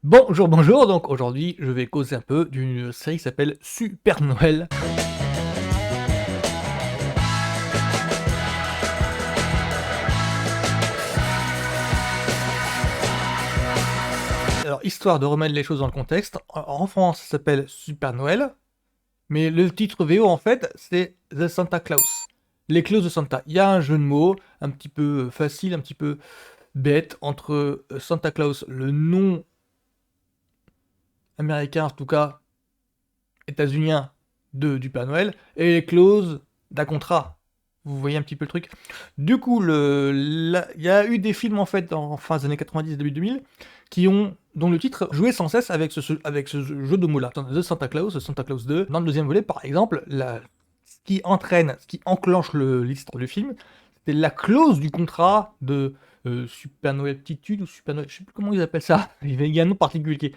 Bonjour, bonjour, donc aujourd'hui je vais causer un peu d'une série qui s'appelle Super Noël. Alors, histoire de remettre les choses dans le contexte, en France ça s'appelle Super Noël, mais le titre VO en fait c'est The Santa Claus. Les clauses de Santa. Il y a un jeu de mots un petit peu facile, un petit peu bête entre Santa Claus, le nom américain en tout cas états-unien du Père Noël, et les clauses d'un contrat. Vous voyez un petit peu le truc. Du coup, il y a eu des films en fait en fin des années 90, début 2000, dont le titre jouait sans cesse avec ce jeu de mots-là. The Santa Claus 2. Dans le deuxième volet, par exemple, ce qui enclenche l'histoire du film, c'était la clause du contrat de Super Noël Petitude ou Super Noël, je sais plus comment ils appellent ça. Il y a un nom particulier.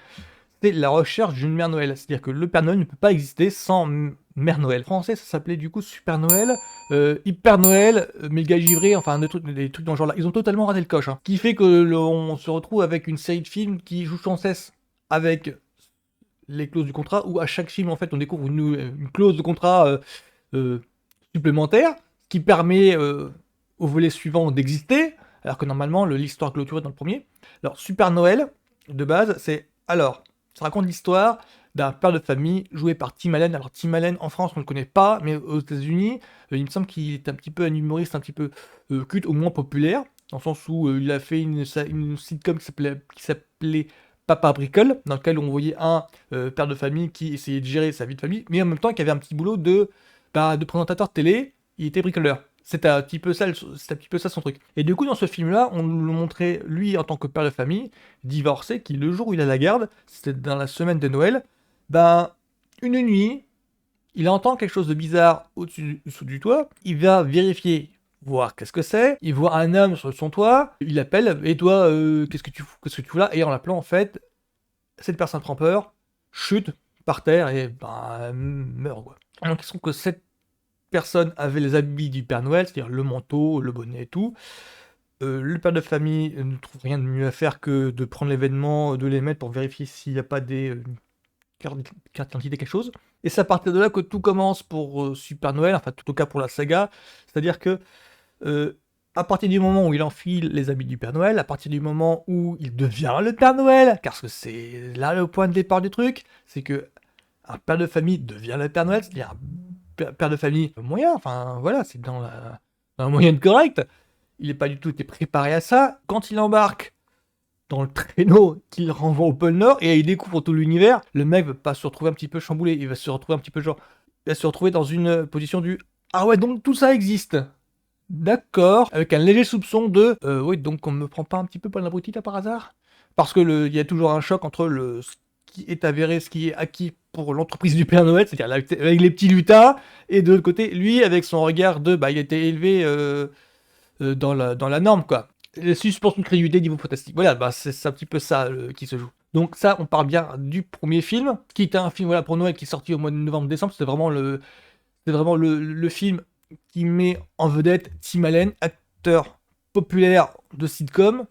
C'est la recherche d'une mère Noël. C'est-à-dire que le Père Noël ne peut pas exister sans mère Noël. En français, ça s'appelait du coup Super Noël, Hyper Noël, Méga Givré, enfin des trucs dans ce genre-là. Ils ont totalement raté le coche. Hein. Ce qui fait que on se retrouve avec une série de films qui joue sans cesse avec les clauses du contrat, où à chaque film, en fait, on découvre une clause de contrat euh, supplémentaire, qui permet au volet suivant d'exister, alors que normalement, l'histoire clôturée dans le premier. Alors, Super Noël, de base, c'est alors ça raconte l'histoire d'un père de famille joué par Tim Allen. Alors Tim Allen en France on ne le connaît pas, mais aux États-Unis, il me semble qu'il est un petit peu un humoriste un petit peu culte, au moins populaire, dans le sens où il a fait une sitcom qui s'appelait Papa Bricole, dans lequel on voyait un père de famille qui essayait de gérer sa vie de famille, mais en même temps qui avait un petit boulot de présentateur de télé, il était bricoleur. C'était un petit peu ça, c'était un petit peu ça son truc. Et du coup, dans ce film-là, on nous le montrait lui en tant que père de famille, divorcé, qui le jour où il a la garde, c'était dans la semaine de Noël, ben, une nuit, il entend quelque chose de bizarre au-dessous du toit, il va vérifier, voir qu'est-ce que c'est, il voit un homme sur son toit, il appelle, et toi, qu'est-ce que tu fous là? Et en l'appelant, en fait, cette personne prend peur, chute par terre et ben, meurt, quoi. Donc il se trouve que cette personne avait les habits du Père Noël, c'est-à-dire le manteau, le bonnet et tout. Le père de famille ne trouve rien de mieux à faire que de prendre l'événement, de les mettre pour vérifier s'il n'y a pas des cartes d'identité, quelque chose. Et c'est à partir de là que tout commence pour Super Noël, enfin tout au cas pour la saga. C'est-à-dire que euh, à partir du moment où il enfile les habits du Père Noël, à partir du moment où il devient le Père Noël, car c'est là le point de départ du truc, c'est que un père de famille devient le Père Noël, c'est-à-dire un père de famille moyen, enfin voilà, c'est dans la moyenne correcte. Il n'est pas du tout été préparé à ça. Quand il embarque dans le traîneau qu'il renvoie au pôle Nord et il découvre tout l'univers, le mec va pas se retrouver un petit peu chamboulé, il va se retrouver un petit peu genre, il va se retrouver dans une position du ah ouais, donc tout ça existe. D'accord, avec un léger soupçon de oui, donc on me prend pas un petit peu pour un abruti là par hasard. Parce que il y a toujours un choc entre ce qui est avéré, ce qui est acquis pour l'entreprise du Père Noël, c'est-à-dire avec les petits lutins, et de l'autre côté, lui avec son regard de bah il a été élevé dans la norme, quoi. Les suspensions de crédulité niveau fantastique. Voilà, bah, c'est un petit peu ça qui se joue. Donc ça, on parle bien du premier film, qui était un film voilà, pour Noël qui est sorti au mois de novembre-décembre. C'est vraiment le film qui met en vedette Tim Allen, acteur populaire de sitcom,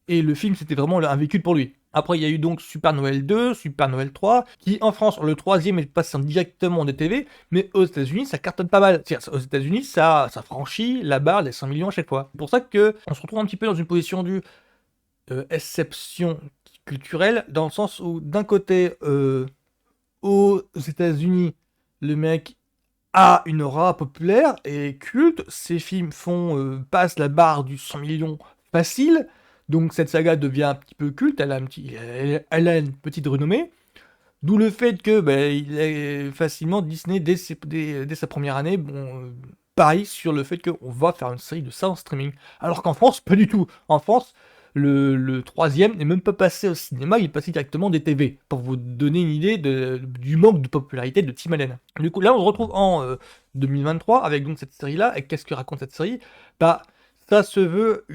et le film, c'était vraiment un véhicule pour lui. Après, il y a eu donc Super Noël 2, Super Noël 3, qui en France, le troisième est passé directement en DTV, mais aux États-Unis, ça cartonne pas mal. C'est-à-dire, aux États-Unis, ça franchit la barre des 100 millions à chaque fois. C'est pour ça que on se retrouve un petit peu dans une position du exception culturelle, dans le sens où, d'un côté, aux États-Unis, le mec a une aura populaire et culte. Ses films passent la barre du 100 millions facile. Donc cette saga devient un petit peu culte. Elle a une petite renommée. D'où le fait que il est facilement Disney dès sa première année. Pareil sur le fait qu'on va faire une série de ça en streaming. Alors qu'en France, pas du tout. En France, le troisième n'est même pas passé au cinéma, il est passé directement des TV, pour vous donner une idée du manque de popularité de Tim Allen. Du coup, là, on se retrouve en 2023 avec donc cette série-là, et qu'est-ce que raconte cette série? Bah, ça se veut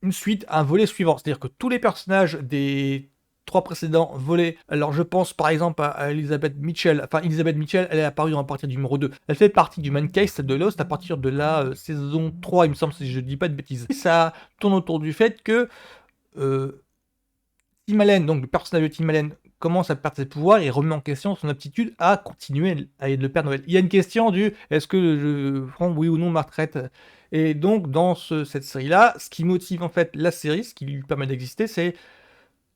une suite, un volet suivant, c'est-à-dire que tous les personnages des trois précédents volets. Alors je pense par exemple à Elizabeth Mitchell. Enfin, Elizabeth Mitchell, elle est apparue à partir du numéro 2. Elle fait partie du main case de Lost à partir de la saison 3, il me semble, si je dis pas de bêtises. Et ça tourne autour du fait que euh, Tim Allen, donc le personnage de Tim Allen, commence à perdre ses pouvoirs et remet en question son aptitude à continuer à être le Père Noël. Il y a une question du est-ce que je prends oui ou non ma retraite? Et donc dans cette série-là, ce qui motive en fait la série, ce qui lui permet d'exister, c'est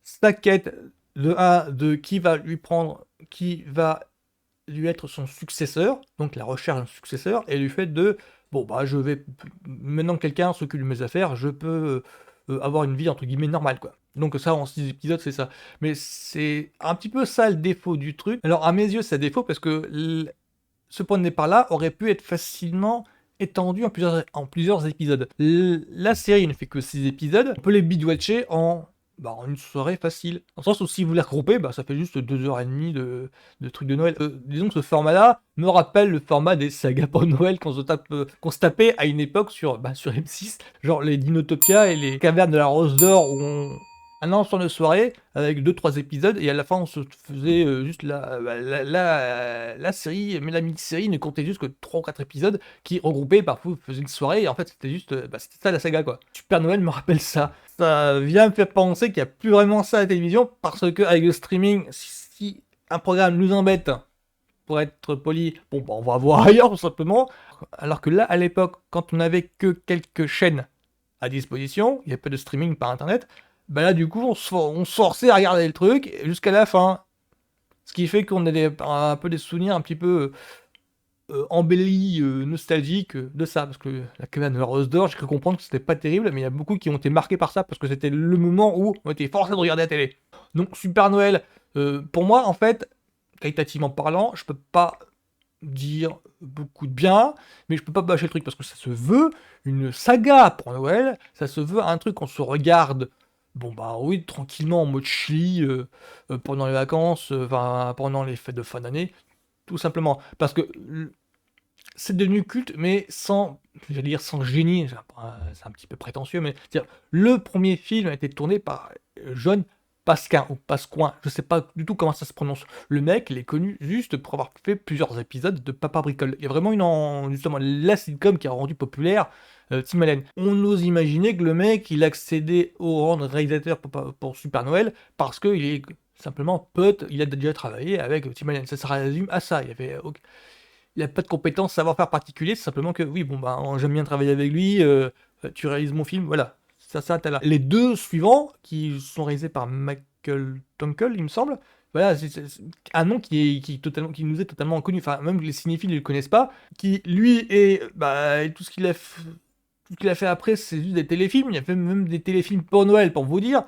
sa quête de qui va lui être son successeur, donc la recherche d'un successeur, et du fait de bon bah je vais maintenant que quelqu'un s'occupe de mes affaires, je peux avoir une vie entre guillemets normale quoi. Donc ça en 6 épisodes c'est ça. Mais c'est un petit peu ça le défaut du truc. Alors à mes yeux c'est défaut parce que ce point de départ là aurait pu être facilement étendu en plusieurs épisodes. La série ne fait que 6 épisodes, on peut les binge-watcher en une soirée facile. Dans le sens où si vous les regroupez, bah, ça fait juste 2h30 de trucs de Noël. Disons que ce format-là me rappelle le format des sagas pour Noël qu'on se tapait à une époque sur M6, genre les Dinotopia et les Cavernes de la Rose d'Or où un ensemble de soirée avec 2-3 épisodes et à la fin on se faisait juste la série, mais la mini-série ne comptait juste que 3 ou 4 épisodes qui regroupaient, parfois faisaient une soirée et en fait c'était juste, c'était ça la saga quoi. Super Noël me rappelle ça. Ça vient me faire penser qu'il n'y a plus vraiment ça à la télévision parce que avec le streaming, si un programme nous embête, pour être poli, bon bah on va voir ailleurs tout simplement. Alors que là à l'époque, quand on n'avait que quelques chaînes à disposition, il n'y a pas de streaming par internet, bah là du coup on se forçait à regarder le truc jusqu'à la fin. Ce qui fait qu'on a un peu des souvenirs un petit peu embellis, nostalgiques de ça. Parce que la caverne de la Rose d'Or, j'ai cru comprendre que c'était pas terrible, mais il y a beaucoup qui ont été marqués par ça parce que c'était le moment où on était forcé de regarder la télé. Donc Super Noël, pour moi en fait, qualitativement parlant, je peux pas dire beaucoup de bien, mais je peux pas bâcher le truc parce que ça se veut une saga pour Noël, ça se veut un truc qu'on se regarde, bon bah oui, tranquillement en mode chili, pendant les vacances, enfin pendant les fêtes de fin d'année, tout simplement. Parce que c'est devenu culte, mais j'allais dire sans génie, c'est un petit peu prétentieux, mais c'est-à-dire, le premier film a été tourné par John Pasquin, ou Pascoin, je sais pas du tout comment ça se prononce. Le mec, il est connu juste pour avoir fait plusieurs épisodes de Papa Bricole. Il y a vraiment justement, la sitcom qui a rendu populaire Tim Allen. On ose imaginer que le mec, il accédait au rang de réalisateur pour Super Noël, parce qu'il est simplement pote, il a déjà travaillé avec Tim Allen. Ça se résume à ça. Il a pas de compétences, savoir-faire particulier, c'est simplement que oui, bon, bah, j'aime bien travailler avec lui, tu réalises mon film, voilà. T'as là. Les deux suivants, qui sont réalisés par Michael Tunkel, il me semble, voilà, c'est un nom qui nous est totalement inconnu, enfin, même les cinéphiles ne le connaissent pas, qui, lui, et tout ce qu'il a fait après, c'est juste des téléfilms, il a fait même des téléfilms pour Noël, pour vous dire,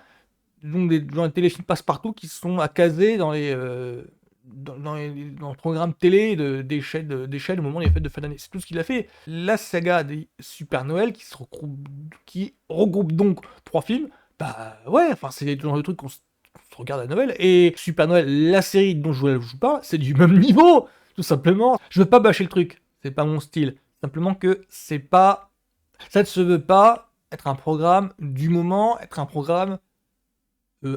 donc dans les téléfilms passe-partout qui sont à caser dans le programme télé des chaînes au moment des fêtes de fin d'année. C'est tout ce qu'il a fait. La saga des Super Noël qui regroupe donc 3 films, bah ouais, enfin c'est le genre de truc qu'on se regarde à Noël. Et Super Noël, la série dont je vous parle, c'est du même niveau, tout simplement. Je veux pas bâcher le truc, c'est pas mon style. Simplement que ça ne se veut pas être un programme du moment, être un programme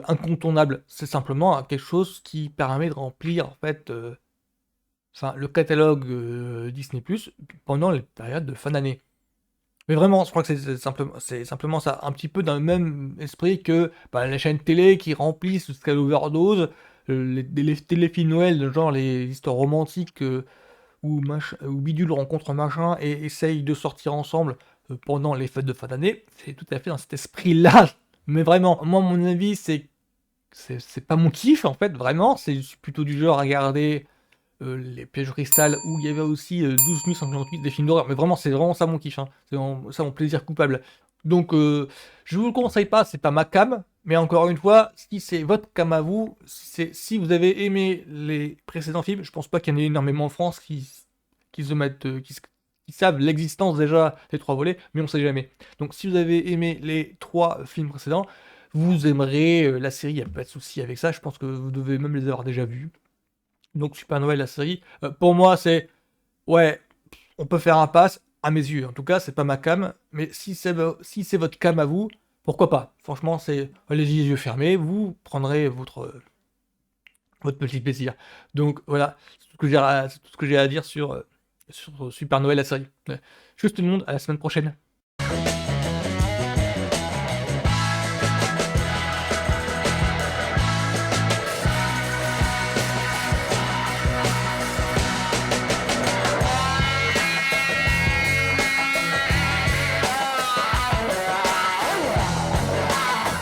incontournable. C'est simplement quelque chose qui permet de remplir en fait, le catalogue Disney+ pendant les périodes de fin d'année. Mais vraiment, je crois que c'est simplement ça, un petit peu dans le même esprit que bah, les chaînes télé qui remplissent jusqu'à l'overdose, les téléfilms Noël, de genre les histoires romantiques où Bidule rencontre machin et essaye de sortir ensemble pendant les fêtes de fin d'année. C'est tout à fait dans cet esprit-là. Mais vraiment, moi, mon avis, c'est pas mon kiff en fait, vraiment. C'est plutôt du genre à regarder les Pièges de Cristal où il y avait aussi 12 158 des films d'horreur. Mais vraiment, c'est vraiment ça mon kiff, hein. C'est vraiment ça mon plaisir coupable. Donc, je vous le conseille pas, c'est pas ma cam. Mais encore une fois, si c'est votre cam à vous, si vous avez aimé les précédents films, je pense pas qu'il y en ait énormément en France qui se mettent, qui savent l'existence déjà des 3 volets, mais on sait jamais. Donc, si vous avez aimé les 3 films précédents, vous aimerez la série, il n'y a pas de souci avec ça, je pense que vous devez même les avoir déjà vus. Donc Super Noël, la série, pour moi c'est, ouais, on peut faire un pass, à mes yeux, en tout cas c'est pas ma cam, mais si c'est votre cam à vous, pourquoi pas. Franchement, allez-y les yeux fermés, vous prendrez votre petit plaisir. Donc voilà, c'est tout ce que j'ai à dire sur Super Noël, la série. Ouais. Juste tout le monde, à la semaine prochaine.